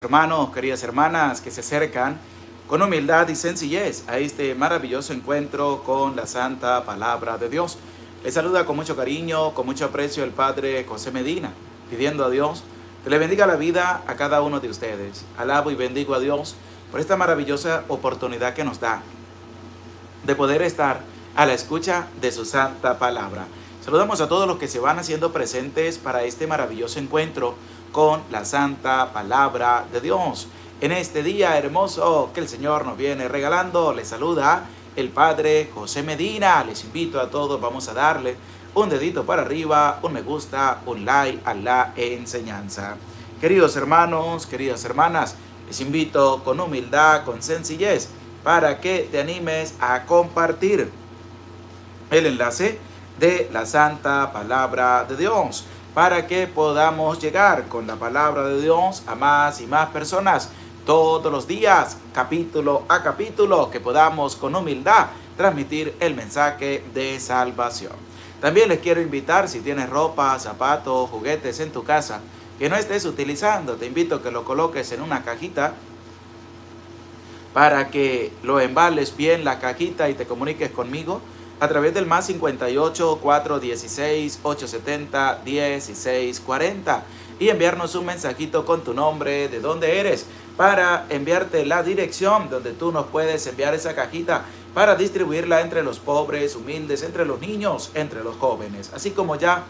Hermanos, queridas hermanas que se acercan con humildad y sencillez a este maravilloso encuentro con la Santa Palabra de Dios. Les saluda con mucho cariño, con mucho aprecio el Padre José Medina, pidiendo a Dios que le bendiga la vida a cada uno de ustedes. Alabo y bendigo a Dios por esta maravillosa oportunidad que nos da de poder estar a la escucha de su Santa Palabra. Saludamos a todos los que se van haciendo presentes para este maravilloso encuentro con la Santa Palabra de Dios. En este día hermoso que el Señor nos viene regalando, les saluda el Padre José Medina. Les invito a todos, vamos a darle un dedito para arriba, un me gusta, un like a la enseñanza. Queridos hermanos, queridas hermanas, les invito con humildad, con sencillez, para que te animes a compartir el enlace de la Santa Palabra de Dios, para que podamos llegar con la Palabra de Dios a más y más personas todos los días, capítulo a capítulo, que podamos con humildad transmitir el mensaje de salvación. También les quiero invitar, si tienes ropa, zapatos, juguetes en tu casa que no estés utilizando, te invito a que lo coloques en una cajita para que lo embales bien la cajita y te comuniques conmigo a través del más 58 416 870 1640 y enviarnos un mensajito con tu nombre, de dónde eres, para enviarte la dirección donde tú nos puedes enviar esa cajita para distribuirla entre los pobres, humildes, entre los niños, entre los jóvenes, así como ya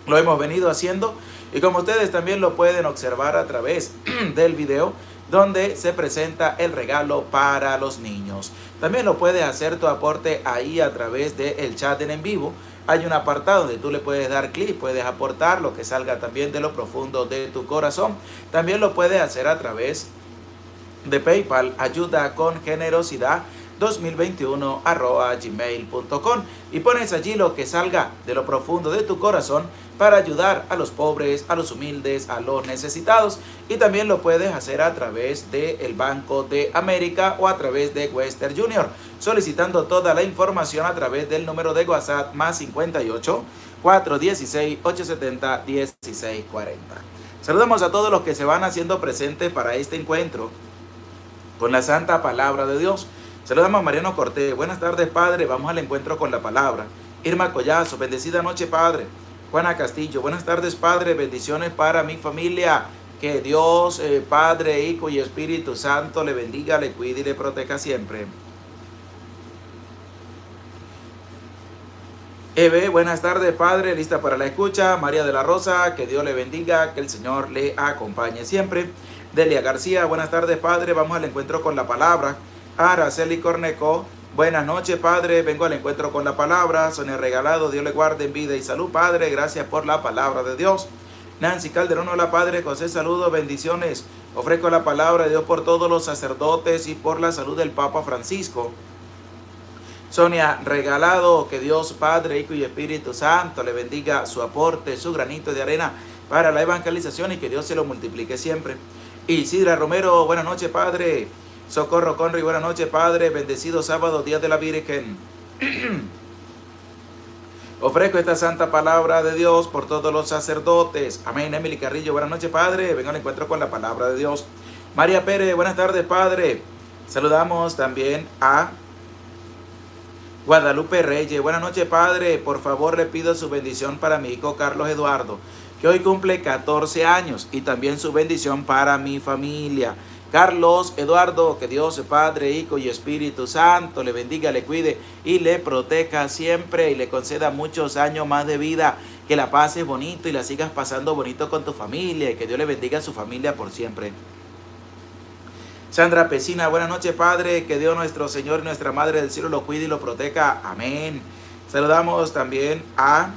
lo hemos venido haciendo y como ustedes también lo pueden observar a través del video donde se presenta el regalo para los niños. También lo puedes hacer tu aporte ahí a través del chat en vivo. Hay un apartado donde tú le puedes dar clic, puedes aportar lo que salga también de lo profundo de tu corazón. También lo puedes hacer a través de PayPal, ayuda con generosidad 2021@gmail.com, y pones allí lo que salga de lo profundo de tu corazón para ayudar a los pobres, a los humildes, a los necesitados. Y también lo puedes hacer a través del Banco de América o a través de Western Junior, solicitando toda la información a través del número de WhatsApp más 58 416 870 1640. Saludamos a todos los que se van haciendo presentes para este encuentro con la Santa Palabra de Dios. Saludamos a Mariano Cortés. Buenas tardes, Padre. Vamos al encuentro con la palabra. Irma Collazo. Bendecida noche, Padre. Juana Castillo. Buenas tardes, Padre. Bendiciones para mi familia. Que Dios, Padre, Hijo y Espíritu Santo le bendiga, le cuide y le proteja siempre. Eve, buenas tardes, Padre. Lista para la escucha. María de la Rosa. Que Dios le bendiga. Que el Señor le acompañe siempre. Delia García. Buenas tardes, Padre. Vamos al encuentro con la palabra. Araceli Corneco, buenas noches, Padre, vengo al encuentro con la palabra. Sonia Regalado, Dios le guarde en vida y salud, Padre, gracias por la palabra de Dios. Nancy Calderón, hola, Padre. José, saludos, bendiciones. Ofrezco la palabra de Dios por todos los sacerdotes y por la salud del Papa Francisco. Sonia Regalado, que Dios, Padre, Hijo y Espíritu Santo le bendiga su aporte, su granito de arena para la evangelización y que Dios se lo multiplique siempre. Isidra Romero, buenas noches, Padre. Socorro Conry, buenas noches, Padre. Bendecido sábado, día de la Virgen. Ofrezco esta santa palabra de Dios por todos los sacerdotes. Amén. Emily Carrillo, buenas noches, Padre. Vengo al encuentro con la palabra de Dios. María Pérez, buenas tardes, Padre. Saludamos también a Guadalupe Reyes. Buenas noches, Padre. Por favor, le pido su bendición para mi hijo Carlos Eduardo, que hoy cumple 14 años, y también su bendición para mi familia. Carlos Eduardo, que Dios, Padre, Hijo y Espíritu Santo le bendiga, le cuide y le proteja siempre y le conceda muchos años más de vida, que la pases bonito y la sigas pasando bonito con tu familia y que Dios le bendiga a su familia por siempre. Sandra Pesina, buenas noches, Padre, que Dios nuestro Señor y nuestra Madre del Cielo lo cuide y lo proteja. Amén. Saludamos también a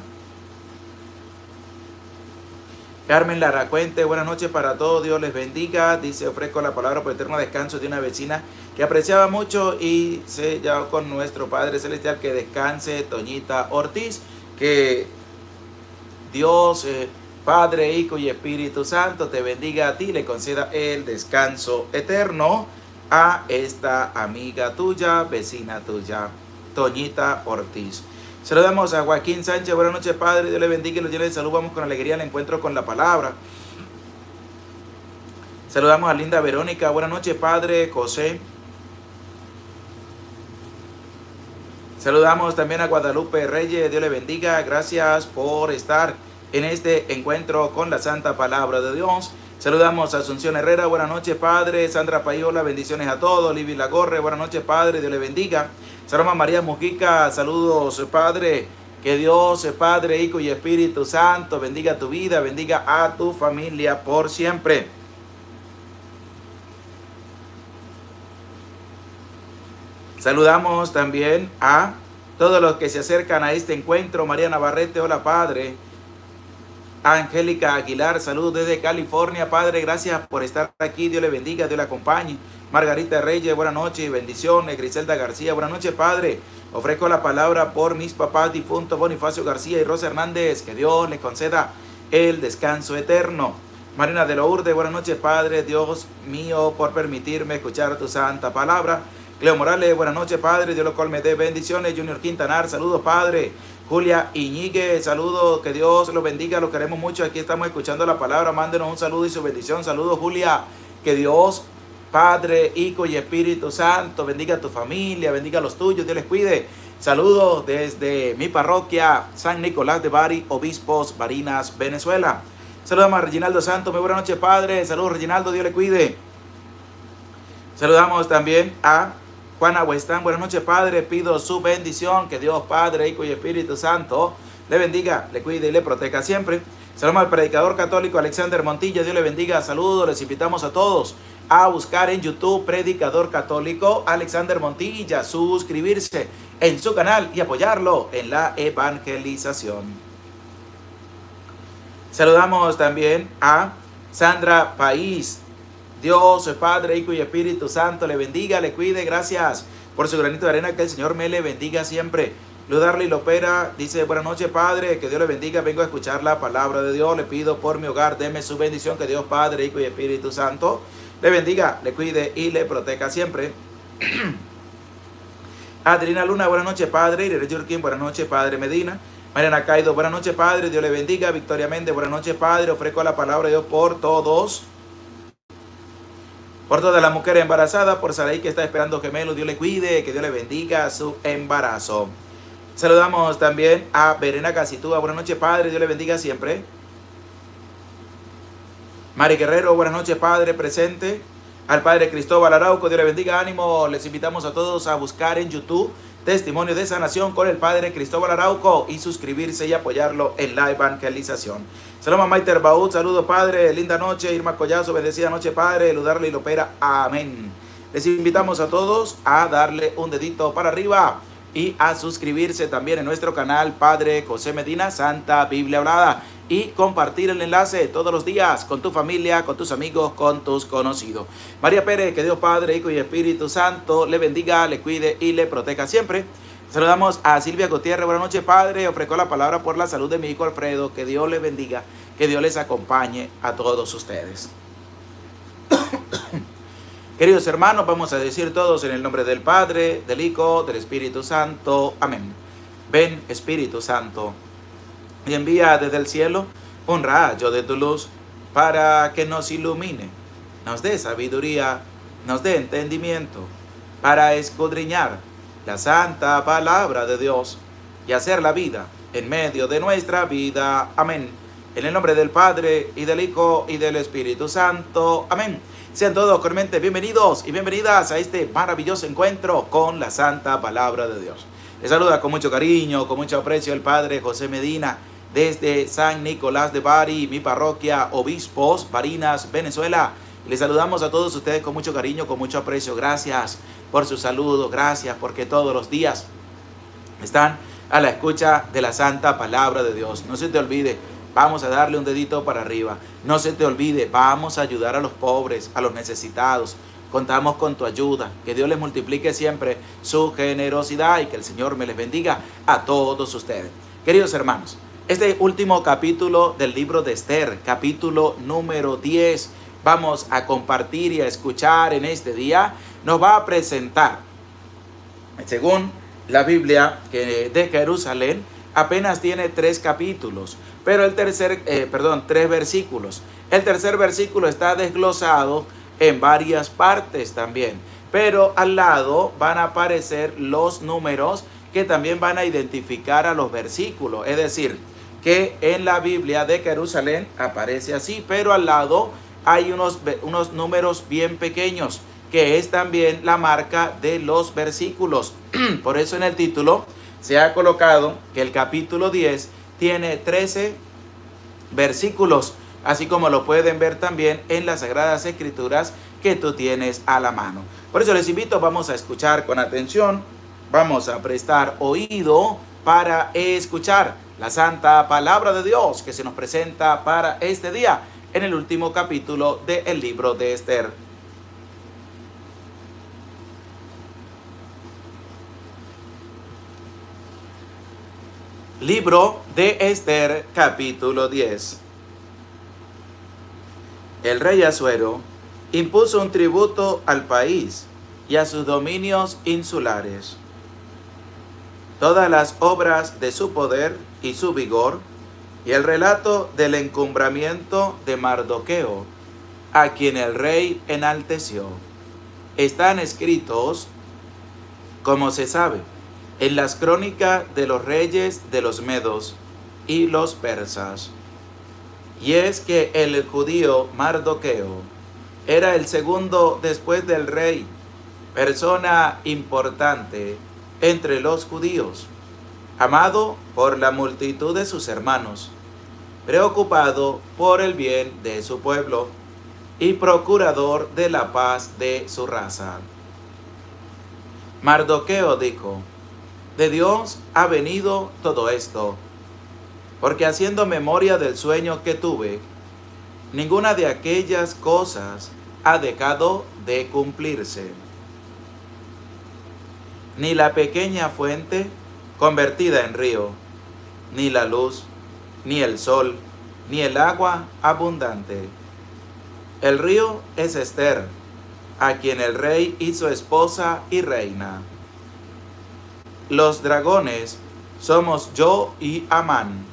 Carmen Laracuente, buenas noches para todos, Dios les bendiga. Dice, ofrezco la palabra por eterno descanso de una vecina que apreciaba mucho y se llevó con nuestro Padre Celestial, que descanse, Toñita Ortiz. Que Dios, Padre, Hijo y Espíritu Santo te bendiga a ti, le conceda el descanso eterno a esta amiga tuya, vecina tuya, Toñita Ortiz. Saludamos a Joaquín Sánchez, buenas noches, Padre, Dios le bendiga y los llene de salud. Vamos con alegría al encuentro con la palabra. Saludamos a Linda Verónica. Buenas noches, Padre José. Saludamos también a Guadalupe Reyes. Dios le bendiga. Gracias por estar en este encuentro con la Santa Palabra de Dios. Saludamos a Asunción Herrera. Buenas noches, Padre. Sandra Payola. Bendiciones a todos. Livy Lagorre. Buenas noches, Padre. Dios le bendiga. Saludamos a María Mujica. Saludos, Padre. Que Dios, Padre, Hijo y Espíritu Santo bendiga tu vida, bendiga a tu familia por siempre. Saludamos también a todos los que se acercan a este encuentro. María Navarrete, hola, Padre. Angélica Aguilar, saludos desde California, Padre, gracias por estar aquí, Dios le bendiga, Dios le acompañe. Margarita Reyes, buenas noches, bendiciones. Griselda García, buenas noches, Padre. Ofrezco la palabra por mis papás difuntos Bonifacio García y Rosa Hernández, que Dios les conceda el descanso eterno. Marina de Lourdes, buenas noches, Padre, Dios mío, por permitirme escuchar tu santa palabra. Cleo Morales, buenas noches, Padre, Dios lo cual me dé bendiciones. Junior Quintanar, saludos, Padre. Julia Iñigue, saludos, que Dios los bendiga, los queremos mucho. Aquí estamos escuchando la palabra, mándenos un saludo y su bendición. Saludos, Julia, que Dios, Padre, Hijo y Espíritu Santo bendiga a tu familia, bendiga a los tuyos, Dios les cuide. Saludos desde mi parroquia, San Nicolás de Bari, Obispos, Barinas, Venezuela. Saludamos a Reginaldo Santos, muy buenas noches, Padre. Saludos, Reginaldo, Dios le cuide. Saludamos también a Juana Huestán, buenas noches, Padre, pido su bendición, que Dios, Padre, Hijo y Espíritu Santo le bendiga, le cuide y le proteja siempre. Saludamos al predicador católico Alexander Montilla, Dios le bendiga, saludos, les invitamos a todos a buscar en YouTube predicador católico Alexander Montilla, suscribirse en su canal y apoyarlo en la evangelización. Saludamos también a Sandra País. Dios, Padre, Hijo y Espíritu Santo le bendiga, le cuide, gracias por su granito de arena, que el Señor me le bendiga siempre. Ludarly Lopera dice, buenas noches, Padre, que Dios le bendiga, vengo a escuchar la palabra de Dios, le pido por mi hogar, deme su bendición, que Dios, Padre, Hijo y Espíritu Santo le bendiga, le cuide y le proteja siempre. Adriana Luna, buenas noches, Padre. Irene Yurkin, buenas noches, Padre Medina. Mariana Caido, buenas noches, Padre, Dios le bendiga. Victoria Méndez, buenas noches, Padre, ofrezco la palabra de Dios por todos. Por todas las mujeres embarazadas, por Saraí que está esperando gemelos, Dios le cuide, que Dios le bendiga su embarazo. Saludamos también a Verena Casitúa, buenas noches, Padre, Dios le bendiga siempre. Mari Guerrero, buenas noches, Padre, presente. Al Padre Cristóbal Arauco, Dios le bendiga, ánimo. Les invitamos a todos a buscar en YouTube Testimonio de Sanación con el Padre Cristóbal Arauco y suscribirse y apoyarlo en la evangelización. Saludos a Maiter Baúd, saludos, Padre, linda noche. Irma Collazo, bendecida noche, Padre. Ludarle y Lopera, amén. Les invitamos a todos a darle un dedito para arriba y a suscribirse también en nuestro canal Padre José Medina, Santa Biblia Hablada, y compartir el enlace todos los días con tu familia, con tus amigos, con tus conocidos. María Pérez, que Dios Padre, Hijo y Espíritu Santo le bendiga, le cuide y le proteja siempre. Saludamos a Silvia Gutiérrez, buenas noches, Padre. Ofrezco la palabra por la salud de mi hijo Alfredo, que Dios le bendiga, que Dios les acompañe a todos ustedes. Queridos hermanos, vamos a decir todos en el nombre del Padre, del Hijo, del Espíritu Santo. Amén. Ven, Espíritu Santo, y envía desde el cielo un rayo de tu luz para que nos ilumine, nos dé sabiduría, nos dé entendimiento para escudriñar la santa palabra de Dios y hacer la vida en medio de nuestra vida. Amén. En el nombre del Padre, y del Hijo, y del Espíritu Santo. Amén. Sean todos cordialmente bienvenidos y bienvenidas a este maravilloso encuentro con la santa palabra de Dios. Les saluda con mucho cariño, con mucho aprecio el Padre José Medina desde San Nicolás de Bari, mi parroquia Obispos, Barinas, Venezuela. Les saludamos a todos ustedes con mucho cariño, con mucho aprecio. Gracias por su saludo, gracias porque todos los días están a la escucha de la santa palabra de Dios. No se te olvide, vamos a darle un dedito para arriba. No se te olvide, vamos a ayudar a los pobres, a los necesitados. Contamos con tu ayuda. Que Dios les multiplique siempre su generosidad y que el Señor me les bendiga a todos ustedes. Queridos hermanos, este último capítulo del libro de Esther, capítulo número 10, vamos a compartir y a escuchar en este día. Nos va a presentar, según la Biblia de Jerusalén, apenas tiene 3 capítulos, pero tres versículos. El tercer versículo está desglosado en varias partes también, pero al lado van a aparecer los números que también van a identificar a los versículos. Es decir, que en la Biblia de Jerusalén aparece así, pero al lado hay unos números bien pequeños, que es también la marca de los versículos. Por eso en el título se ha colocado que el capítulo 10 tiene 13 versículos, así como lo pueden ver también en las Sagradas Escrituras que tú tienes a la mano. Por eso les invito, vamos a escuchar con atención, vamos a prestar oído para escuchar la santa palabra de Dios que se nos presenta para este día en el último capítulo del libro de Esther. Libro de Esther, capítulo 10. El rey Asuero impuso un tributo al país y a sus dominios insulares. Todas las obras de su poder y su vigor, y el relato del encumbramiento de Mardoqueo, a quien el rey enalteció, están escritos, como se sabe, en las crónicas de los reyes de los medos y los persas. Y es que el judío Mardoqueo era el segundo después del rey, persona importante entre los judíos, amado por la multitud de sus hermanos, preocupado por el bien de su pueblo y procurador de la paz de su raza. Mardoqueo dijo: de Dios ha venido todo esto, porque haciendo memoria del sueño que tuve, ninguna de aquellas cosas ha dejado de cumplirse. Ni la pequeña fuente convertida en río, ni la luz, ni el sol, ni el agua abundante. El río es Esther, a quien el rey hizo esposa y reina. Los dragones somos yo y Amán.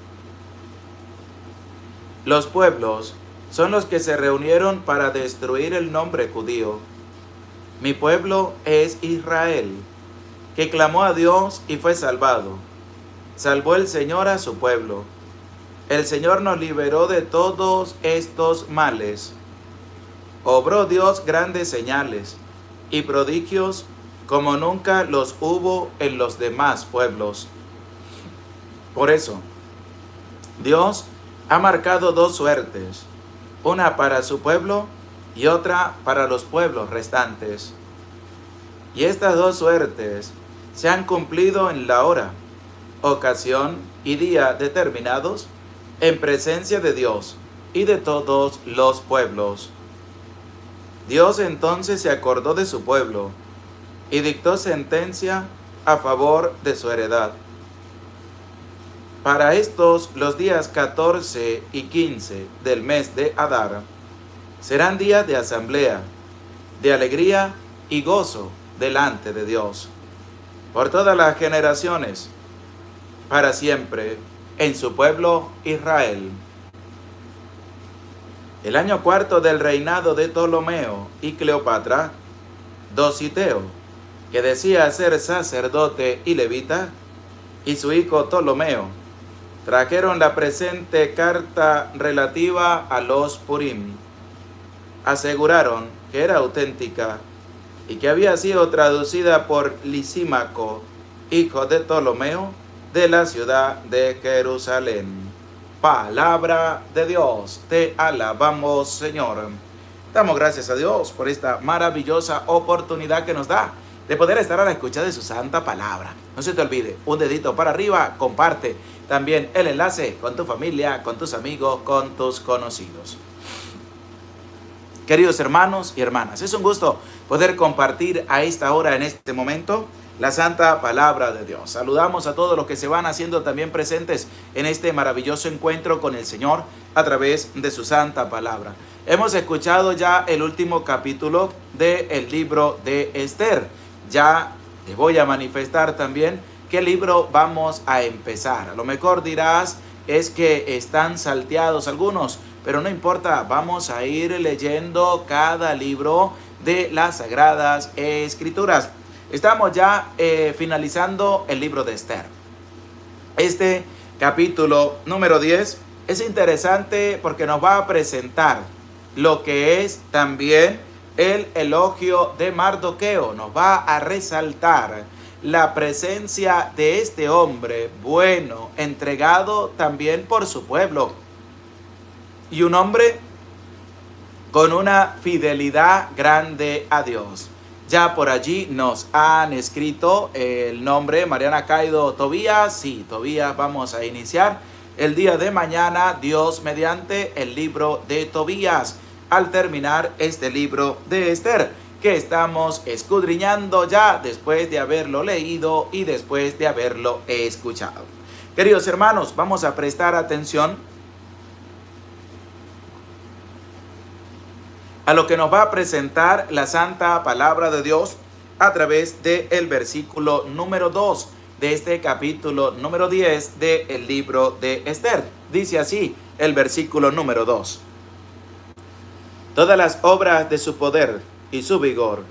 Los pueblos son los que se reunieron para destruir el nombre judío. Mi pueblo es Israel, que clamó a Dios y fue salvado. Salvó el Señor a su pueblo. El Señor nos liberó de todos estos males. Obró Dios grandes señales y prodigios como nunca los hubo en los demás pueblos. Por eso, Dios ha marcado 2 suertes, una para su pueblo y otra para los pueblos restantes. Y estas 2 suertes se han cumplido en la hora, ocasión y día determinados en presencia de Dios y de todos los pueblos. Dios entonces se acordó de su pueblo y dictó sentencia a favor de su heredad. Para estos, los días 14 y 15 del mes de Adar serán días de asamblea, de alegría y gozo delante de Dios, por todas las generaciones, para siempre, en su pueblo Israel. El año 4 del reinado de Ptolomeo y Cleopatra, Dositeo, que decía ser sacerdote y levita, y su hijo Ptolomeo, trajeron la presente carta relativa a los Purim. Aseguraron que era auténtica y que había sido traducida por Lisímaco, hijo de Ptolomeo, de la ciudad de Jerusalén. Palabra de Dios, te alabamos, Señor. Damos gracias a Dios por esta maravillosa oportunidad que nos da de poder estar a la escucha de su santa palabra. No se te olvide, un dedito para arriba, comparte también el enlace con tu familia, con tus amigos, con tus conocidos. Queridos hermanos y hermanas, es un gusto poder compartir a esta hora, en este momento, la santa palabra de Dios. Saludamos a todos los que se van haciendo también presentes en este maravilloso encuentro con el Señor a través de su santa palabra. Hemos escuchado ya el último capítulo del libro de Esther. Ya les voy a manifestar también ¿qué libro vamos a empezar? A lo mejor dirás, es que están salteados algunos, pero no importa, vamos a ir leyendo cada libro de las Sagradas Escrituras. Estamos ya finalizando el libro de Esther. Este capítulo número 10 es interesante porque nos va a presentar lo que es también el elogio de Mardoqueo. Nos va a resaltar la presencia de este hombre bueno, entregado también por su pueblo. Y un hombre con una fidelidad grande a Dios. Ya por allí nos han escrito el nombre Mariana Caido Tobías. Sí, Tobías, vamos a iniciar el día de mañana, Dios mediante, el libro de Tobías, al terminar este libro de Esther, que estamos escudriñando ya después de haberlo leído y después de haberlo escuchado. Queridos hermanos, vamos a prestar atención a lo que nos va a presentar la Santa Palabra de Dios a través del versículo número 2 de este capítulo número 10 del libro de Esther. Dice así el versículo número 2. Todas las obras de su poder y su vigor,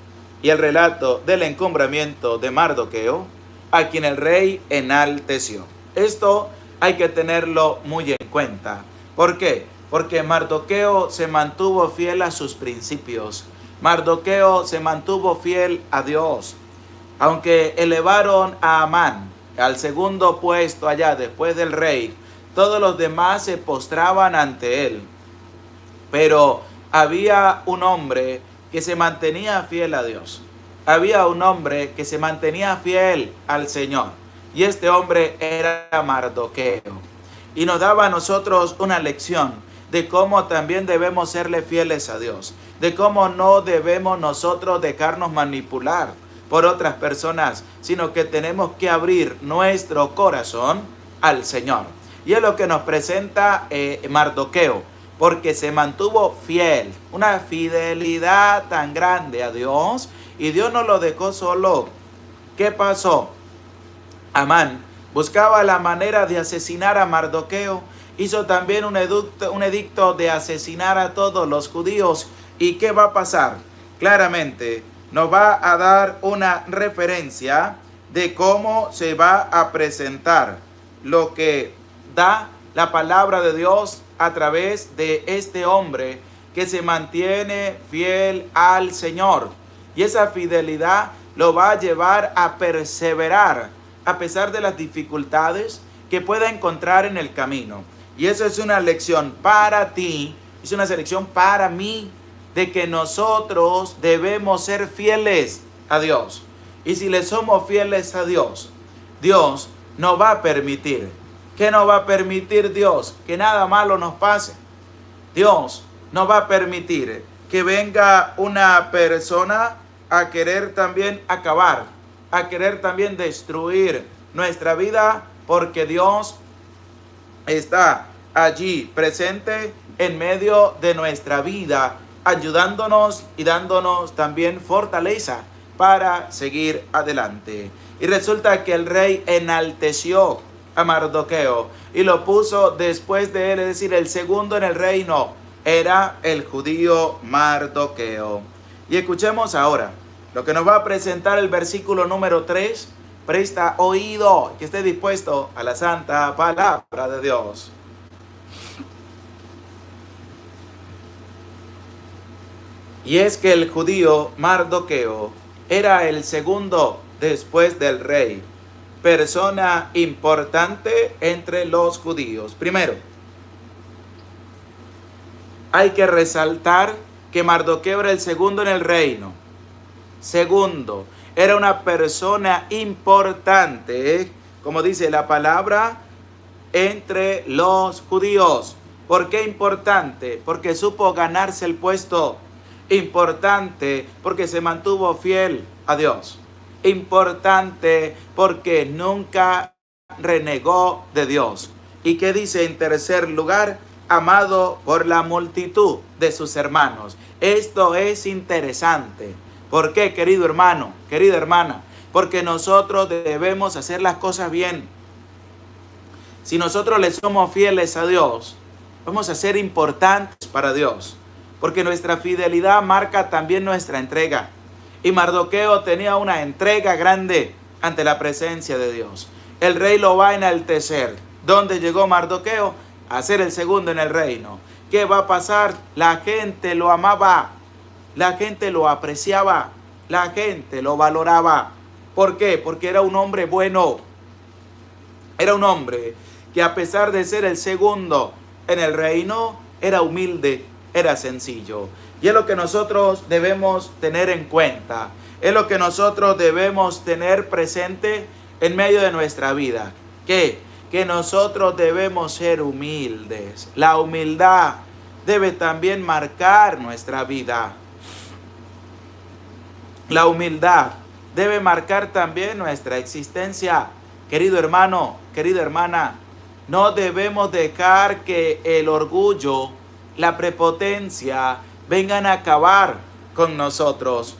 y el relato del encumbramiento de Mardoqueo, a quien el rey enalteció. Esto hay que tenerlo muy en cuenta. ¿Por qué? Porque Mardoqueo se mantuvo fiel a sus principios. Mardoqueo se mantuvo fiel a Dios. Aunque elevaron a Amán al segundo puesto allá después del rey, todos los demás se postraban ante él. Pero había un hombre que se mantenía fiel a Dios. Había un hombre que se mantenía fiel al Señor. Y este hombre era Mardoqueo. Y nos daba a nosotros una lección de cómo también debemos serle fieles a Dios. De cómo no debemos nosotros dejarnos manipular por otras personas, sino que tenemos que abrir nuestro corazón al Señor. Y es lo que nos presenta Mardoqueo, porque se mantuvo fiel, una fidelidad tan grande a Dios, y Dios no lo dejó solo. ¿Qué pasó? Amán buscaba la manera de asesinar a Mardoqueo, hizo también un edicto de asesinar a todos los judíos. ¿Y qué va a pasar? Claramente nos va a dar una referencia de cómo se va a presentar lo que da la palabra de Dios a través de este hombre que se mantiene fiel al Señor. Y esa fidelidad lo va a llevar a perseverar a pesar de las dificultades que pueda encontrar en el camino. Y eso es una lección para ti, es una lección para mí, de que nosotros debemos ser fieles a Dios. Y si le somos fieles a Dios, Dios nos va a permitir. ¿Qué nos va a permitir Dios? Que nada malo nos pase. Dios nos va a permitir que venga una persona a querer también acabar, a querer también destruir nuestra vida, porque Dios está allí presente en medio de nuestra vida, ayudándonos y dándonos también fortaleza para seguir adelante. Y resulta que el rey enalteció a Mardoqueo y lo puso después de él, es decir, el segundo en el reino era el judío Mardoqueo. Y escuchemos ahora lo que nos va a presentar el versículo número 3. Presta oído, que esté dispuesto a la santa palabra de Dios. Y es que el judío Mardoqueo era el segundo después del rey, persona importante entre los judíos. Primero, hay que resaltar que Mardoqueo era el segundo en el reino. Segundo, era una persona importante, como dice la palabra, entre los judíos. ¿Por qué importante? Porque supo ganarse el puesto. Importante porque se mantuvo fiel a Dios. Importante porque nunca renegó de Dios. ¿Y qué dice en tercer lugar? Amado por la multitud de sus hermanos. Esto es interesante. ¿Por qué, querido hermano, querida hermana? porque nosotros debemos hacer las cosas bien. Si nosotros le somos fieles a Dios, vamos a ser importantes para Dios, porque nuestra fidelidad marca también nuestra entrega. Y Mardoqueo tenía una entrega grande ante la presencia de Dios. El rey lo va a enaltecer. ¿Dónde llegó Mardoqueo? A ser el segundo en el reino. ¿Qué va a pasar? La gente lo amaba, la gente lo apreciaba, la gente lo valoraba. ¿Por qué? Porque era un hombre bueno. Era un hombre que, a pesar de ser el segundo en el reino, era humilde, era sencillo. Y es lo que nosotros debemos tener en cuenta. Es lo que nosotros debemos tener presente en medio de nuestra vida. ¿Qué? Que nosotros debemos ser humildes. La humildad debe también marcar nuestra vida. La humildad debe marcar también nuestra existencia. Querido hermano, querida hermana, no debemos dejar que el orgullo, la prepotencia, vengan a acabar con nosotros.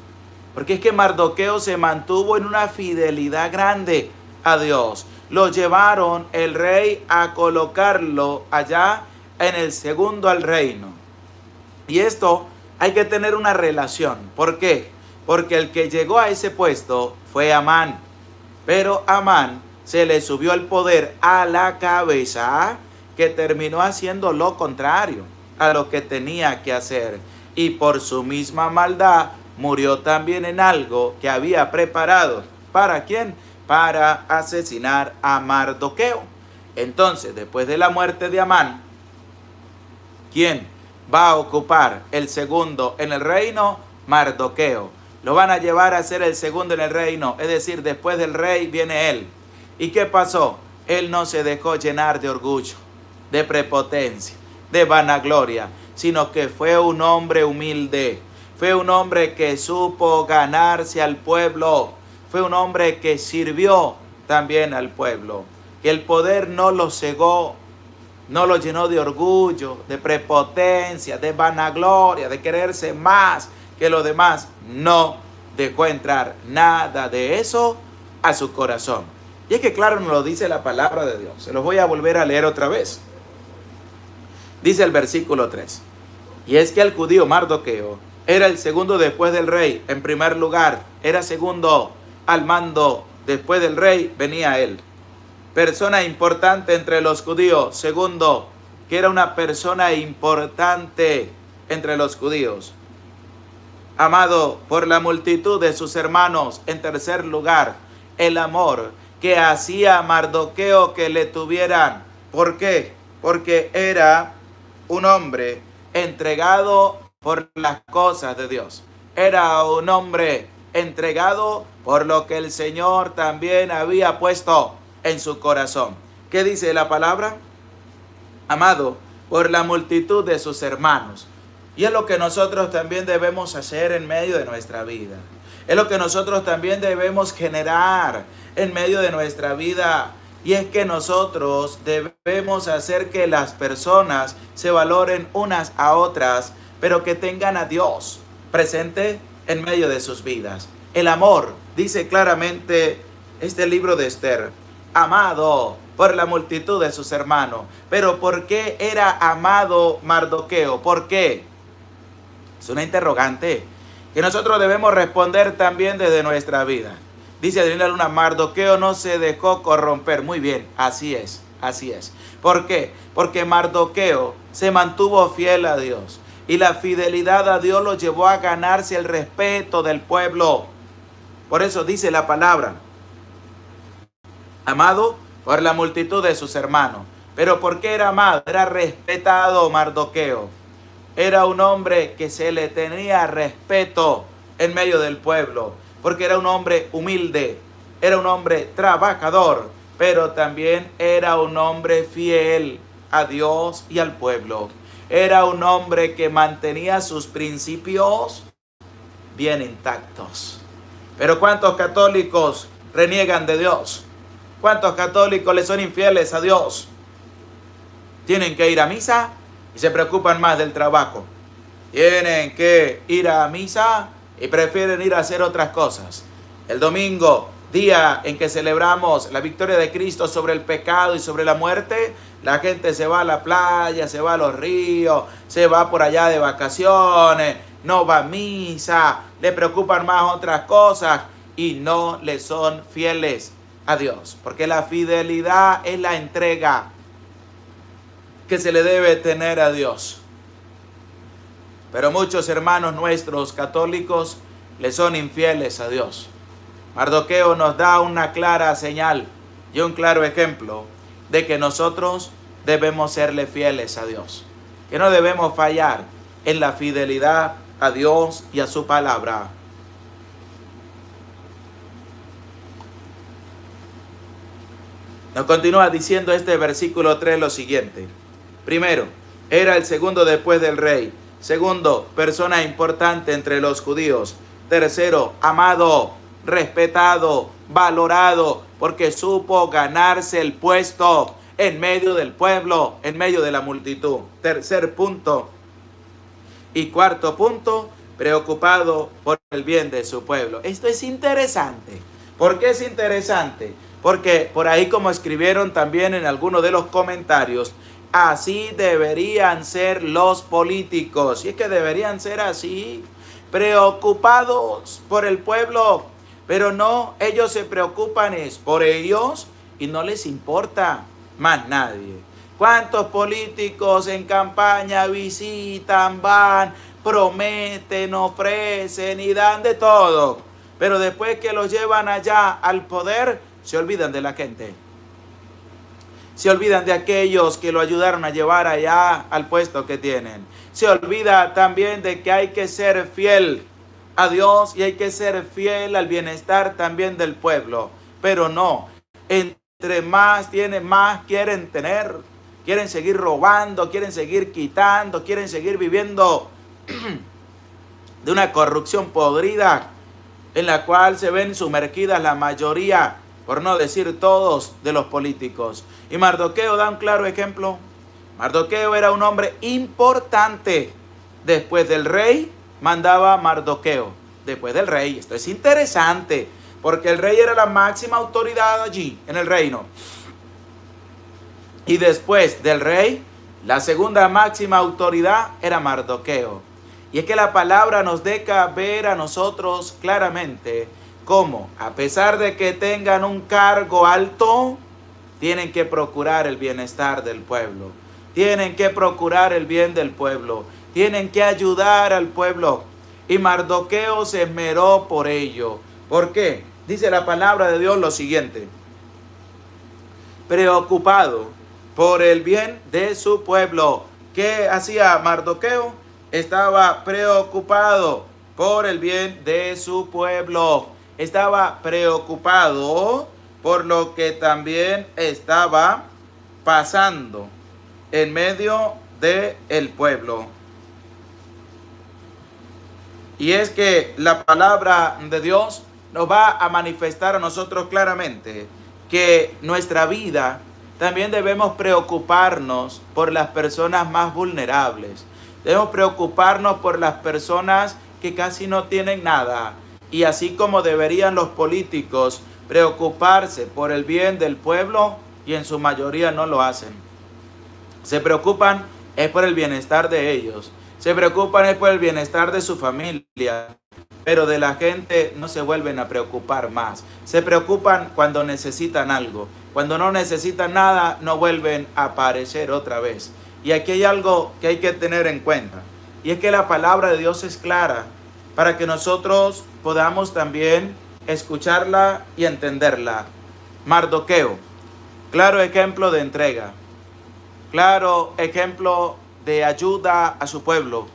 Porque es que Mardoqueo se mantuvo en una fidelidad grande a Dios. Lo llevaron el rey a colocarlo allá en el segundo al reino. Y esto hay que tener una relación. ¿Por qué? Porque el que llegó a ese puesto fue Amán. Pero Amán se le subió el poder a la cabeza, que terminó haciendo lo contrario a lo que tenía que hacer. Y por su misma maldad murió también en algo que había preparado. ¿Para quién? Para asesinar a Mardoqueo. Entonces, después de la muerte de Amán, ¿quién va a ocupar el segundo en el reino? Mardoqueo. Lo van a llevar a ser el segundo en el reino, es decir, después del rey viene él. ¿Y qué pasó? Él no se dejó llenar de orgullo, de prepotencia, de vanagloria, sino que fue un hombre humilde. Fue un hombre que supo ganarse al pueblo. Fue un hombre que sirvió también al pueblo. Que el poder no lo cegó, no lo llenó de orgullo, de prepotencia, de vanagloria, de quererse más que los demás. No dejó entrar nada de eso a su corazón. Y es que claro nos lo dice la palabra de Dios. Se los voy a volver a leer otra vez. Dice el versículo 3. Y es que el judío Mardoqueo era el segundo después del rey. En primer lugar, era segundo al mando. Después del rey venía él. Persona importante entre los judíos. Segundo, que era una persona importante entre los judíos. Amado por la multitud de sus hermanos. En tercer lugar, el amor que hacía a Mardoqueo que le tuvieran. ¿Por qué? Porque era un hombre entregado por las cosas de Dios. Era un hombre entregado por lo que el Señor también había puesto en su corazón. ¿Qué dice la palabra? Amado por la multitud de sus hermanos. Y es lo que nosotros también debemos hacer en medio de nuestra vida. Es lo que nosotros también debemos generar en medio de nuestra vida. Y es que nosotros debemos hacer que las personas se valoren unas a otras, pero que tengan a Dios presente en medio de sus vidas. El amor, dice claramente este libro de Esther, amado por la multitud de sus hermanos. Pero ¿por qué era amado Mardoqueo? ¿Por qué? Es una interrogante que nosotros debemos responder también desde nuestra vida. Dice Adriana Luna, Mardoqueo no se dejó corromper. Muy bien, así es, así es. ¿Por qué? Porque Mardoqueo se mantuvo fiel a Dios. Y la fidelidad a Dios lo llevó a ganarse el respeto del pueblo. Por eso dice la palabra, amado por la multitud de sus hermanos. ¿Pero por qué era amado? Era respetado Mardoqueo. Era un hombre que se le tenía respeto en medio del pueblo, porque era un hombre humilde, era un hombre trabajador, pero también era un hombre fiel a Dios y al pueblo. Era un hombre que mantenía sus principios bien intactos. Pero ¿cuántos católicos reniegan de Dios? ¿Cuántos católicos le son infieles a Dios? Tienen que ir a misa y se preocupan más del trabajo. Tienen que ir a misa y prefieren ir a hacer otras cosas. El domingo día en que celebramos la victoria de Cristo sobre el pecado y sobre la muerte, la gente se va a la playa, se va a los ríos, se va por allá de vacaciones, no va a misa, le preocupan más otras cosas y no le son fieles a Dios. Porque la fidelidad es la entrega que se le debe tener a Dios. Pero muchos hermanos nuestros católicos le son infieles a Dios. Mardoqueo nos da una clara señal y un claro ejemplo de que nosotros debemos serle fieles a Dios, que no debemos fallar en la fidelidad a Dios y a su palabra. Nos continúa diciendo este versículo 3 lo siguiente. Primero, era el segundo después del rey. Segundo, persona importante entre los judíos. Tercero, amado, respetado, valorado, porque supo ganarse el puesto en medio del pueblo, en medio de la multitud. Tercer punto. Y cuarto punto, preocupado por el bien de su pueblo. Esto es interesante. ¿Por qué es interesante? Porque por ahí, como escribieron también en algunos de los comentarios, así deberían ser los políticos. Y es que deberían ser así, preocupados por el pueblo. Pero no, ellos se preocupan es por ellos y no les importa más nadie. ¿Cuántos políticos en campaña visitan, van, prometen, ofrecen y dan de todo? Pero después que los llevan allá al poder, se olvidan de la gente. Se olvidan de aquellos que lo ayudaron a llevar allá al puesto que tienen. Se olvida también de que hay que ser fiel a Dios y hay que ser fiel al bienestar también del pueblo. Pero no, entre más tienen, más quieren tener. Quieren seguir robando, quieren seguir quitando, quieren seguir viviendo de una corrupción podrida en la cual se ven sumergidas la mayoría, por no decir todos, de los políticos. Y Mardoqueo da un claro ejemplo. Mardoqueo era un hombre importante. Después del rey, mandaba Mardoqueo. Después del rey. Esto es interesante, porque el rey era la máxima autoridad allí, en el reino. Y después del rey, la segunda máxima autoridad era Mardoqueo. Y es que la palabra nos deja ver a nosotros claramente cómo, a pesar de que tengan un cargo alto, tienen que procurar el bienestar del pueblo. Tienen que procurar el bien del pueblo. Tienen que ayudar al pueblo. Y Mardoqueo se esmeró por ello. ¿Por qué? Dice la palabra de Dios lo siguiente. Preocupado por el bien de su pueblo. ¿Qué hacía Mardoqueo? Estaba preocupado por el bien de su pueblo. Estaba preocupado por lo que también estaba pasando en medio del pueblo. Y es que la palabra de Dios nos va a manifestar a nosotros claramente que nuestra vida también debemos preocuparnos por las personas más vulnerables. Debemos preocuparnos por las personas que casi no tienen nada. Y así como deberían los políticos preocuparse por el bien del pueblo, y en su mayoría no lo hacen. Se preocupan es por el bienestar de ellos. Se preocupan es por el bienestar de su familia. Pero de la gente no se vuelven a preocupar más. Se preocupan cuando necesitan algo. Cuando no necesitan nada, no vuelven a aparecer otra vez. Y aquí hay algo que hay que tener en cuenta. Y es que la palabra de Dios es clara para que nosotros podamos también escucharla y entenderla. Mardoqueo, claro ejemplo de entrega. Claro ejemplo de ayuda a su pueblo.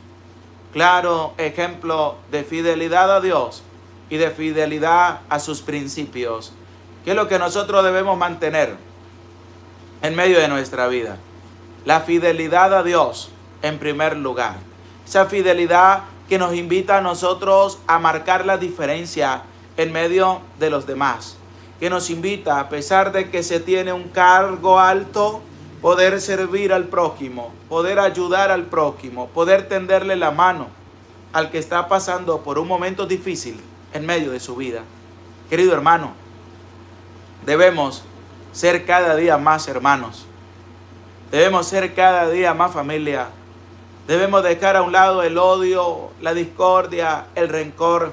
Claro ejemplo de fidelidad a Dios y de fidelidad a sus principios. ¿Qué es lo que nosotros debemos mantener en medio de nuestra vida? La fidelidad a Dios en primer lugar. Esa fidelidad que nos invita a nosotros a marcar la diferencia en medio de los demás. Que nos invita, a pesar de que se tiene un cargo alto, poder servir al prójimo, poder ayudar al prójimo, poder tenderle la mano al que está pasando por un momento difícil en medio de su vida. Querido hermano, Debemos ser cada día más hermanos. Debemos ser cada día más familia. Debemos dejar a un lado el odio, la discordia, el rencor,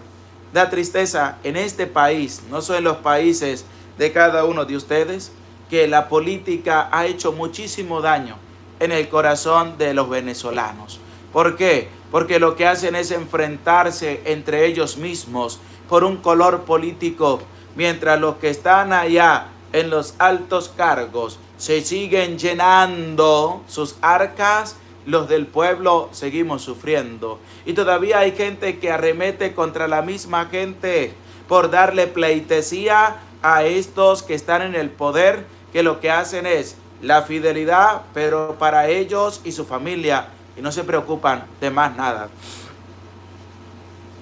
la tristeza en este país, no solo en los países de cada uno de ustedes, que la política ha hecho muchísimo daño en el corazón de los venezolanos. ¿Por qué? Porque lo que hacen es enfrentarse entre ellos mismos por un color político, mientras los que están allá en los altos cargos se siguen llenando sus arcas, los del pueblo seguimos sufriendo. Y todavía hay gente que arremete contra la misma gente por darle pleitesía a estos que están en el poder, que lo que hacen es la fidelidad, pero para ellos y su familia, y no se preocupan de más nada.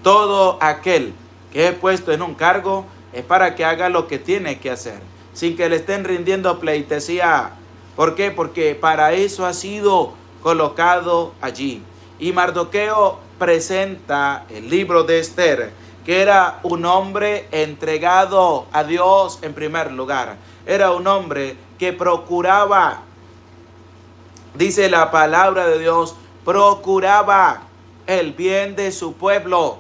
Todo aquel que es puesto en un cargo es para que haga lo que tiene que hacer, sin que le estén rindiendo pleitesía. ¿Por qué? Porque para eso ha sido colocado allí. Y Mardoqueo presenta el libro de Esther, que era un hombre entregado a Dios en primer lugar. Era un hombre que procuraba, dice la palabra de Dios, procuraba el bien de su pueblo.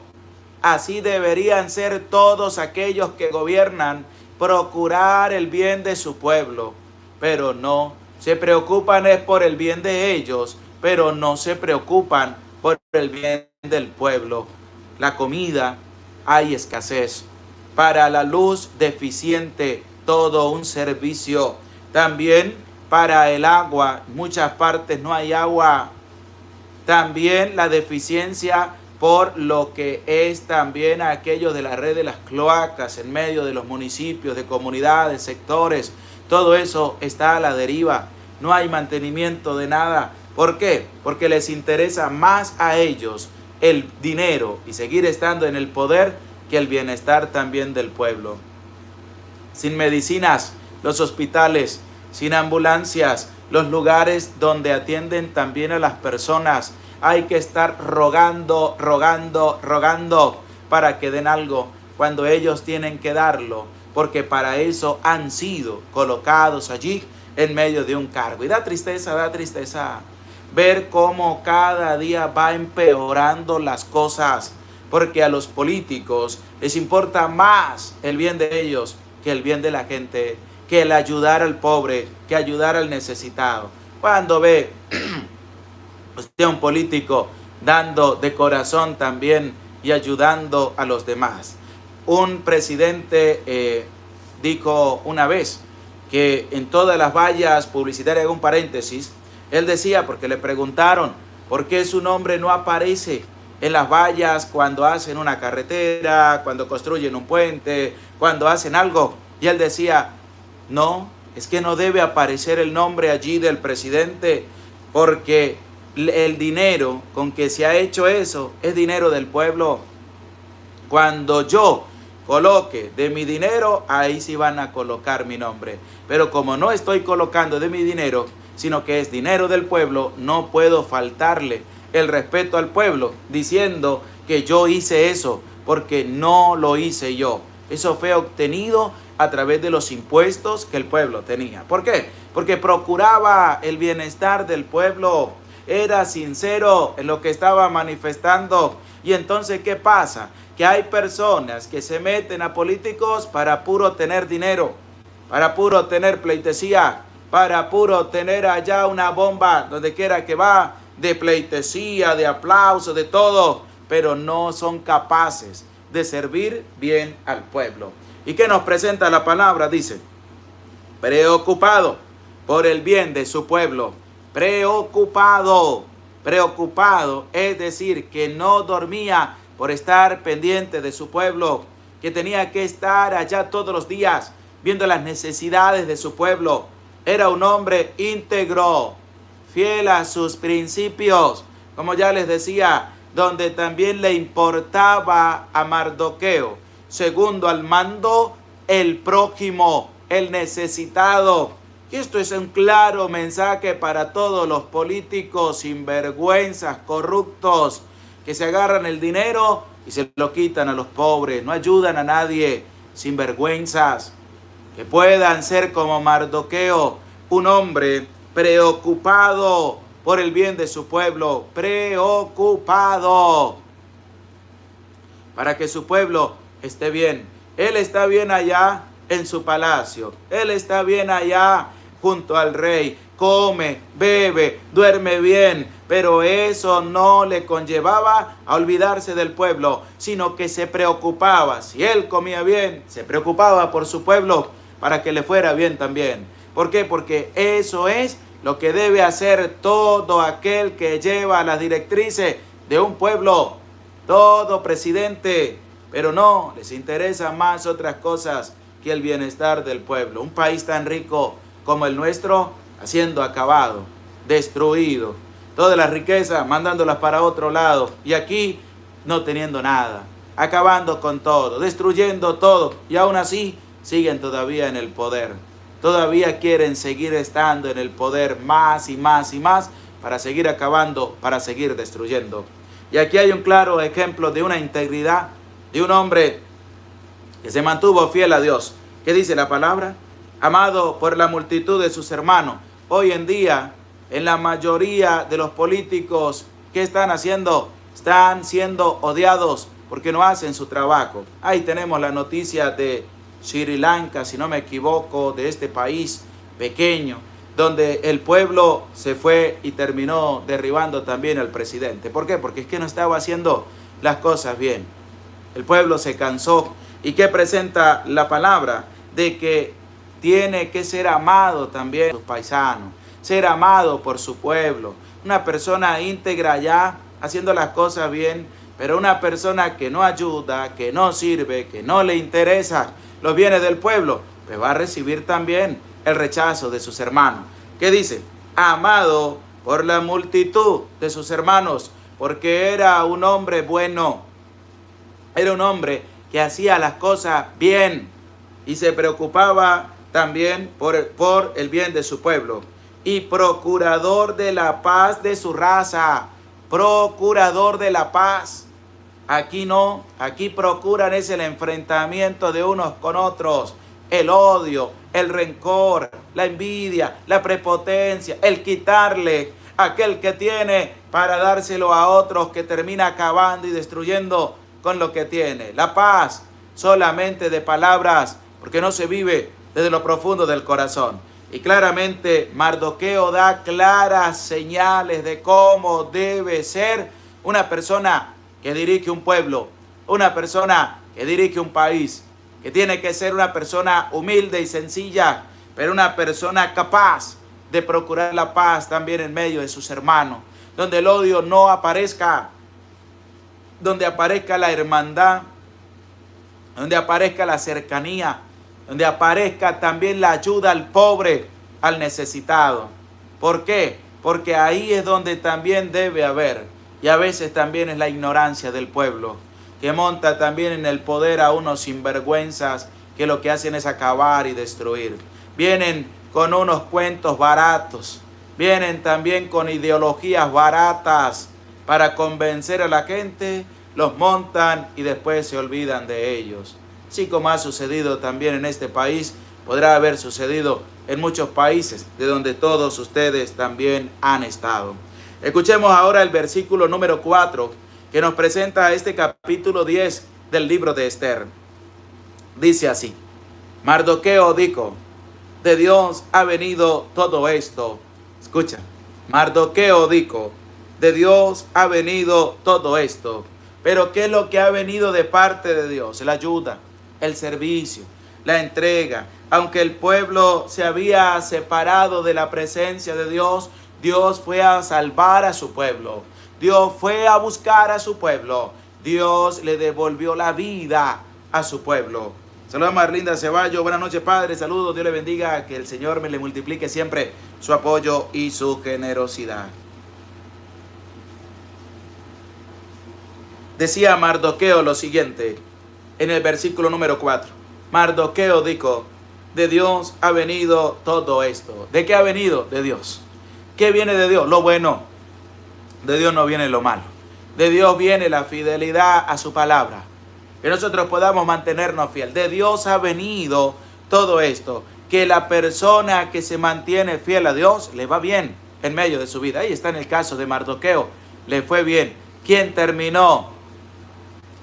Así deberían ser todos aquellos que gobiernan, procurar el bien de su pueblo. Pero no, se preocupan es por el bien de ellos, pero no se preocupan por el bien del pueblo. La comida, hay escasez. Para la luz, deficiente, todo un servicio. También para el agua, en muchas partes no hay agua. También la deficiencia por lo que es también aquello de la red de las cloacas en medio de los municipios, de comunidades, sectores. Todo eso está a la deriva. No hay mantenimiento de nada. ¿Por qué? Porque les interesa más a ellos el dinero y seguir estando en el poder que el bienestar también del pueblo. Sin medicinas, los hospitales, sin ambulancias, los lugares donde atienden también a las personas, hay que estar rogando para que den algo cuando ellos tienen que darlo, porque para eso han sido colocados allí en medio de un cargo. Y da tristeza ver cómo cada día va empeorando las cosas, porque a los políticos les importa más el bien de ellos que el bien de la gente, que el ayudar al pobre, que ayudar al necesitado. Cuando ve usted a un político dando de corazón también y ayudando a los demás. Un presidente dijo una vez que en todas las vallas publicitarias, hago un paréntesis, él decía, porque le preguntaron por qué su nombre no aparece en las vallas cuando hacen una carretera, cuando construyen un puente, cuando hacen algo. Y él decía, no, es que no debe aparecer el nombre allí del presidente, porque el dinero con que se ha hecho eso es dinero del pueblo. Cuando yo coloque de mi dinero, ahí sí van a colocar mi nombre. Pero como no estoy colocando de mi dinero, sino que es dinero del pueblo, no puedo faltarle el respeto al pueblo diciendo que yo hice eso, porque no lo hice yo. Eso fue obtenido a través de los impuestos que el pueblo tenía. ¿Por qué? Porque procuraba el bienestar del pueblo, era sincero en lo que estaba manifestando. Y entonces, ¿qué pasa? Que hay personas que se meten a políticos para puro tener dinero, para puro tener pleitesía, para puro tener allá una bomba donde quiera que va, de pleitesía, de aplauso, de todo, pero no son capaces de servir bien al pueblo. ¿Y qué nos presenta la palabra? Dice, preocupado por el bien de su pueblo. Preocupado, es decir, que no dormía por estar pendiente de su pueblo, que tenía que estar allá todos los días viendo las necesidades de su pueblo. Era un hombre íntegro, fiel a sus principios, como ya les decía, donde también le importaba a Mardoqueo, segundo al mando, el prójimo, el necesitado. Y esto es un claro mensaje para todos los políticos sinvergüenzas, corruptos, que se agarran el dinero y se lo quitan a los pobres, no ayudan a nadie, sinvergüenzas. que puedan ser como Mardoqueo, un hombre preocupado por el bien de su pueblo, preocupado para que su pueblo esté bien. Él está bien allá en su palacio, él está bien allá junto al rey, come, bebe, duerme bien, pero eso no le conllevaba a olvidarse del pueblo, sino que se preocupaba. Si él comía bien, se preocupaba por su pueblo para que le fuera bien también. ¿Por qué? Porque eso es lo que debe hacer todo aquel que lleva las directrices de un pueblo, todo presidente, pero no les interesa más otras cosas que el bienestar del pueblo. Un país tan rico como el nuestro, siendo acabado, destruido, todas las riquezas mandándolas para otro lado, y aquí no teniendo nada, acabando con todo, destruyendo todo, y aún así siguen todavía en el poder. Todavía quieren seguir estando en el poder más y más y más para seguir acabando, para seguir destruyendo. Y aquí hay un claro ejemplo de una integridad de un hombre que se mantuvo fiel a Dios. ¿Qué dice la palabra? Amado por la multitud de sus hermanos. Hoy en día, en la mayoría de los políticos, ¿qué están haciendo? Están siendo odiados porque no hacen su trabajo. Ahí tenemos la noticia de Sri Lanka, si no me equivoco, de este país pequeño, donde el pueblo se fue y terminó derribando también al presidente. ¿Por qué? Porque es que no estaba haciendo las cosas bien. El pueblo se cansó. ¿Y qué presenta la palabra? De que tiene que ser amado también por sus paisanos, ser amado por su pueblo. Una persona íntegra ya, haciendo las cosas bien, pero una persona que no ayuda, que no sirve, que no le interesa los bienes del pueblo, pues va a recibir también el rechazo de sus hermanos. ¿Qué dice? Amado por la multitud de sus hermanos, porque era un hombre bueno, era un hombre que hacía las cosas bien y se preocupaba también por el bien de su pueblo. Y procurador de la paz de su raza, procurador de la paz. Aquí no, aquí procuran es el enfrentamiento de unos con otros, el odio, el rencor, la envidia, la prepotencia, el quitarle aquel que tiene para dárselo a otros, que termina acabando y destruyendo con lo que tiene. La paz solamente de palabras, porque no se vive desde lo profundo del corazón. Y claramente Mardoqueo da claras señales de cómo debe ser una persona que dirige un pueblo, una persona que dirige un país, que tiene que ser una persona humilde y sencilla, pero una persona capaz de procurar la paz también en medio de sus hermanos, donde el odio no aparezca, donde aparezca la hermandad, donde aparezca la cercanía, donde aparezca también la ayuda al pobre, al necesitado. ¿Por qué? Porque ahí es donde también debe haber. Y a veces también es la ignorancia del pueblo, que monta también en el poder a unos sinvergüenzas que lo que hacen es acabar y destruir. Vienen con unos cuentos baratos, vienen también con ideologías baratas para convencer a la gente, los montan y después se olvidan de ellos. Así como ha sucedido también en este país, podrá haber sucedido en muchos países de donde todos ustedes también han estado. Escuchemos ahora el versículo número 4 que nos presenta este capítulo 10 del libro de Esther. Dice así: Mardoqueo dijo, de Dios ha venido todo esto. Escucha, Mardoqueo dijo, de Dios ha venido todo esto. Pero ¿qué es lo que ha venido de parte de Dios? La ayuda, el servicio, la entrega. Aunque el pueblo se había separado de la presencia de Dios, Dios fue a salvar a su pueblo. Dios fue a buscar a su pueblo. Dios le devolvió la vida a su pueblo. Saludos a Marlinda Ceballos. Buenas noches, Padre. Saludos. Dios le bendiga. Que el Señor me le multiplique siempre su apoyo y su generosidad. Decía Mardoqueo lo siguiente en el versículo número 4. Mardoqueo dijo, de Dios ha venido todo esto. ¿De qué ha venido? De Dios. ¿Qué viene de Dios? Lo bueno. De Dios no viene lo malo. De Dios viene la fidelidad a su palabra. Que nosotros podamos mantenernos fieles. De Dios ha venido todo esto, que la persona que se mantiene fiel a Dios le va bien en medio de su vida. Ahí está en el caso de Mardoqueo, le fue bien. ¿Quién terminó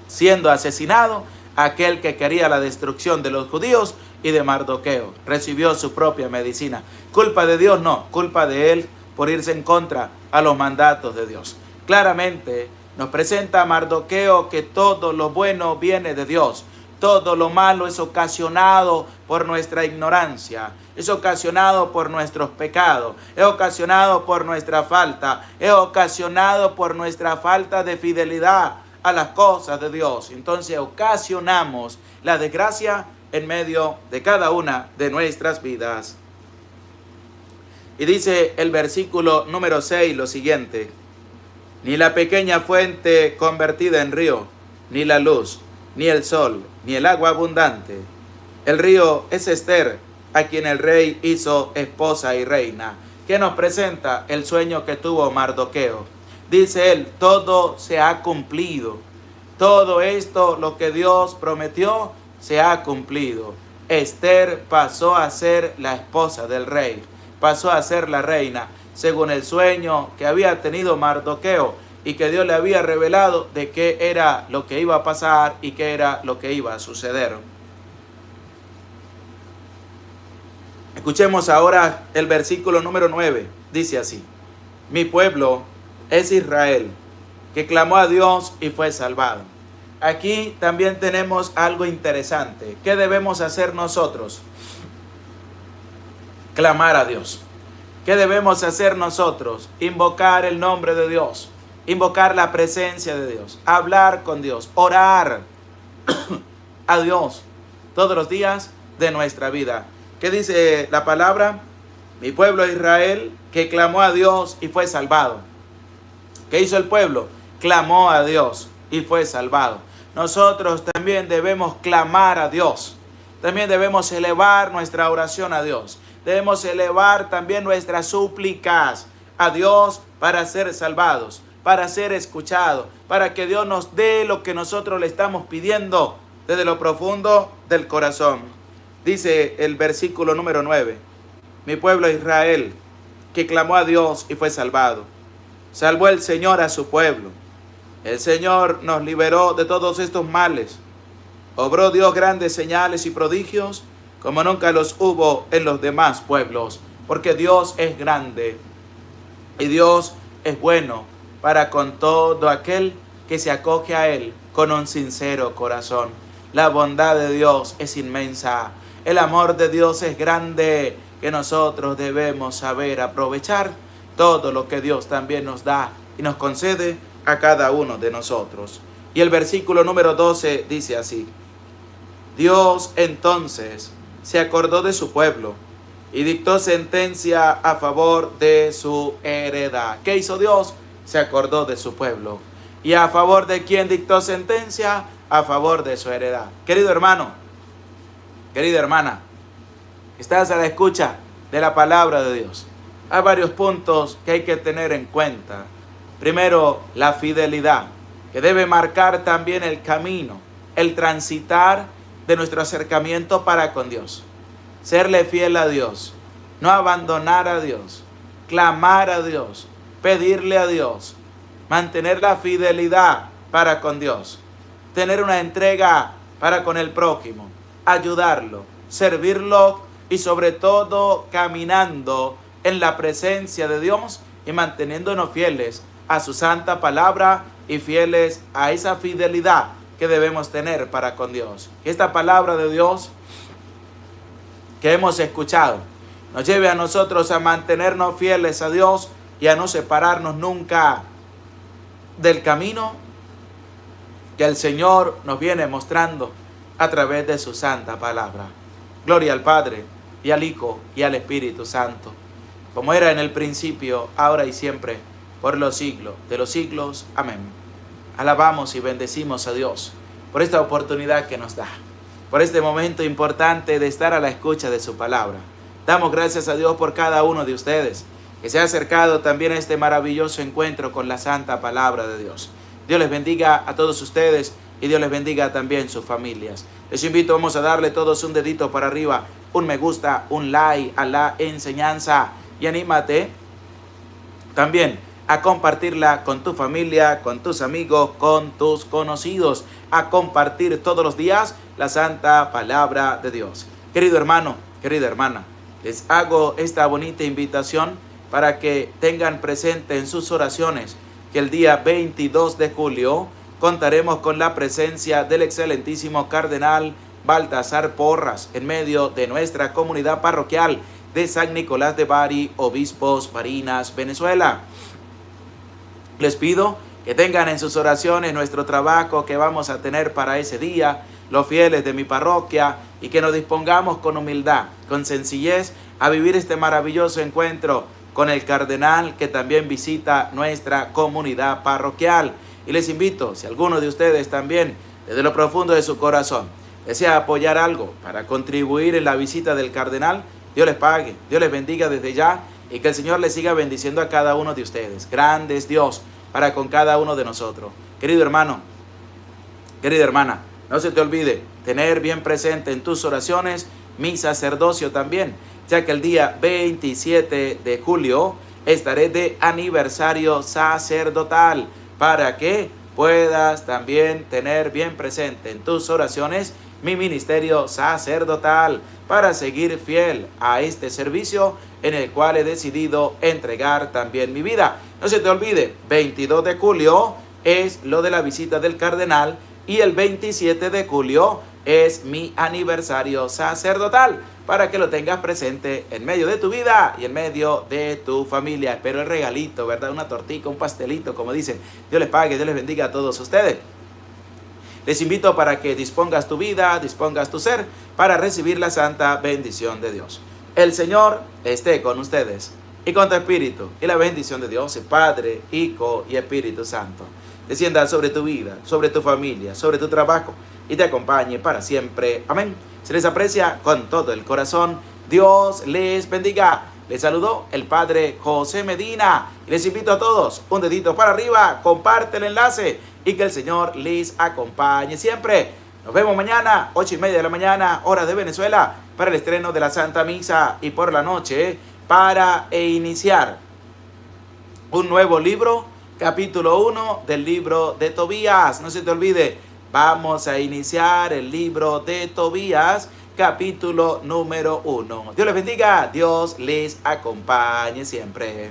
siendo asesinado? Aquel que quería la destrucción de los judíos y de Mardoqueo. Recibió su propia medicina. Culpa de Dios no, culpa de él por irse en contra a los mandatos de Dios. Claramente nos presenta a Mardoqueo que todo lo bueno viene de Dios. Todo lo malo es ocasionado por nuestra ignorancia, es ocasionado por nuestros pecados, es ocasionado por nuestra falta, es ocasionado por nuestra falta de fidelidad a las cosas de Dios. Entonces ocasionamos la desgracia en medio de cada una de nuestras vidas. Y dice el versículo número 6 lo siguiente: ni la pequeña fuente convertida en río, ni la luz, ni el sol, ni el agua abundante. El río es Esther, a quien el rey hizo esposa y reina. ¿Qué nos presenta el sueño que tuvo Mardoqueo? Dice él, todo se ha cumplido. Todo esto, lo que Dios prometió, se ha cumplido. Esther pasó a ser la esposa del rey, pasó a ser la reina, según el sueño que había tenido Mardoqueo y que Dios le había revelado de qué era lo que iba a pasar y qué era lo que iba a suceder. Escuchemos ahora el versículo número 9. Dice así: mi pueblo es Israel, que clamó a Dios y fue salvado. Aquí también tenemos algo interesante. ¿Qué debemos hacer nosotros? Clamar a Dios. ¿Qué debemos hacer nosotros? Invocar el nombre de Dios, invocar la presencia de Dios, hablar con Dios, orar a Dios todos los días de nuestra vida. ¿Qué dice la palabra? Mi pueblo Israel, que clamó a Dios y fue salvado. ¿Qué hizo el pueblo? Clamó a Dios y fue salvado. Nosotros también debemos clamar a Dios. También debemos elevar nuestra oración a Dios. Debemos elevar también nuestras súplicas a Dios para ser salvados, para ser escuchados, para que Dios nos dé lo que nosotros le estamos pidiendo desde lo profundo del corazón. Dice el versículo número 9, mi pueblo Israel, que clamó a Dios y fue salvado. Salvó el Señor a su pueblo. El Señor nos liberó de todos estos males. Obró Dios grandes señales y prodigios como nunca los hubo en los demás pueblos, porque Dios es grande y Dios es bueno para con todo aquel que se acoge a Él con un sincero corazón. La bondad de Dios es inmensa, el amor de Dios es grande, que nosotros debemos saber aprovechar todo lo que Dios también nos da y nos concede a cada uno de nosotros. Y el versículo número 12 dice así: Dios entonces se acordó de su pueblo y dictó sentencia a favor de su heredad. ¿Qué hizo Dios? Se acordó de su pueblo. ¿Y a favor de quién dictó sentencia? A favor de su heredad. Querido hermano, querida hermana, estás a la escucha de la palabra de Dios. Hay varios puntos que hay que tener en cuenta. Primero, la fidelidad, que debe marcar también el camino, el transitar de nuestro acercamiento para con Dios. Serle fiel a Dios, no abandonar a Dios, clamar a Dios, pedirle a Dios, mantener la fidelidad para con Dios, tener una entrega para con el prójimo, ayudarlo, servirlo y sobre todo caminando en la presencia de Dios y manteniéndonos fieles a su santa palabra y fieles a esa fidelidad que debemos tener para con Dios. Que esta palabra de Dios que hemos escuchado nos lleve a nosotros a mantenernos fieles a Dios y a no separarnos nunca del camino que el Señor nos viene mostrando a través de su santa palabra. Gloria al Padre, y al Hijo, y al Espíritu Santo, como era en el principio, ahora y siempre, por los siglos de los siglos. Amén. Alabamos y bendecimos a Dios por esta oportunidad que nos da, por este momento importante de estar a la escucha de su palabra. Damos gracias a Dios por cada uno de ustedes que se ha acercado también a este maravilloso encuentro con la santa palabra de Dios. Dios les bendiga a todos ustedes y Dios les bendiga también sus familias. Les invito, vamos a darle todos un dedito para arriba, un me gusta, un like a la enseñanza y anímate también a compartirla con tu familia, con tus amigos, con tus conocidos, a compartir todos los días la santa palabra de Dios. Querido hermano, querida hermana, les hago esta bonita invitación para que tengan presente en sus oraciones que el día 22 de julio contaremos con la presencia del excelentísimo cardenal Baltasar Porras en medio de nuestra comunidad parroquial de San Nicolás de Bari, Obispos Barinas, Venezuela. Les pido que tengan en sus oraciones nuestro trabajo que vamos a tener para ese día, los fieles de mi parroquia, y que nos dispongamos con humildad, con sencillez, a vivir este maravilloso encuentro con el cardenal que también visita nuestra comunidad parroquial. Y les invito, si alguno de ustedes también, desde lo profundo de su corazón, desea apoyar algo para contribuir en la visita del cardenal, Dios les pague, Dios les bendiga desde ya, y que el Señor les siga bendiciendo a cada uno de ustedes. Grande es Dios para con cada uno de nosotros. Querido hermano, querida hermana, no se te olvide tener bien presente en tus oraciones mi sacerdocio también, ya que el día 27 de julio estaré de aniversario sacerdotal, para que puedas también tener bien presente en tus oraciones mi ministerio sacerdotal, para seguir fiel a este servicio en el cual he decidido entregar también mi vida. No se te olvide, 22 de julio es lo de la visita del cardenal y el 27 de julio es mi aniversario sacerdotal, para que lo tengas presente en medio de tu vida y en medio de tu familia. Espero el regalito, ¿verdad? Una tortita, un pastelito, como dicen. Dios les pague, Dios les bendiga a todos ustedes. Les invito para que dispongas tu vida, dispongas tu ser, para recibir la santa bendición de Dios. El Señor esté con ustedes y con tu espíritu, y la bendición de Dios, el Padre, Hijo y Espíritu Santo, descienda sobre tu vida, sobre tu familia, sobre tu trabajo, y te acompañe para siempre. Amén. Se les aprecia con todo el corazón. Dios les bendiga. Les saludó el Padre José Medina. Y les invito a todos, un dedito para arriba, comparte el enlace y que el Señor les acompañe siempre. Nos vemos mañana, 8:30 de la mañana, hora de Venezuela, para el estreno de la Santa Misa, y por la noche para iniciar un nuevo libro, capítulo 1 del libro de Tobías. No se te olvide, vamos a iniciar el libro de Tobías, capítulo número 1. Dios les bendiga, Dios les acompañe siempre.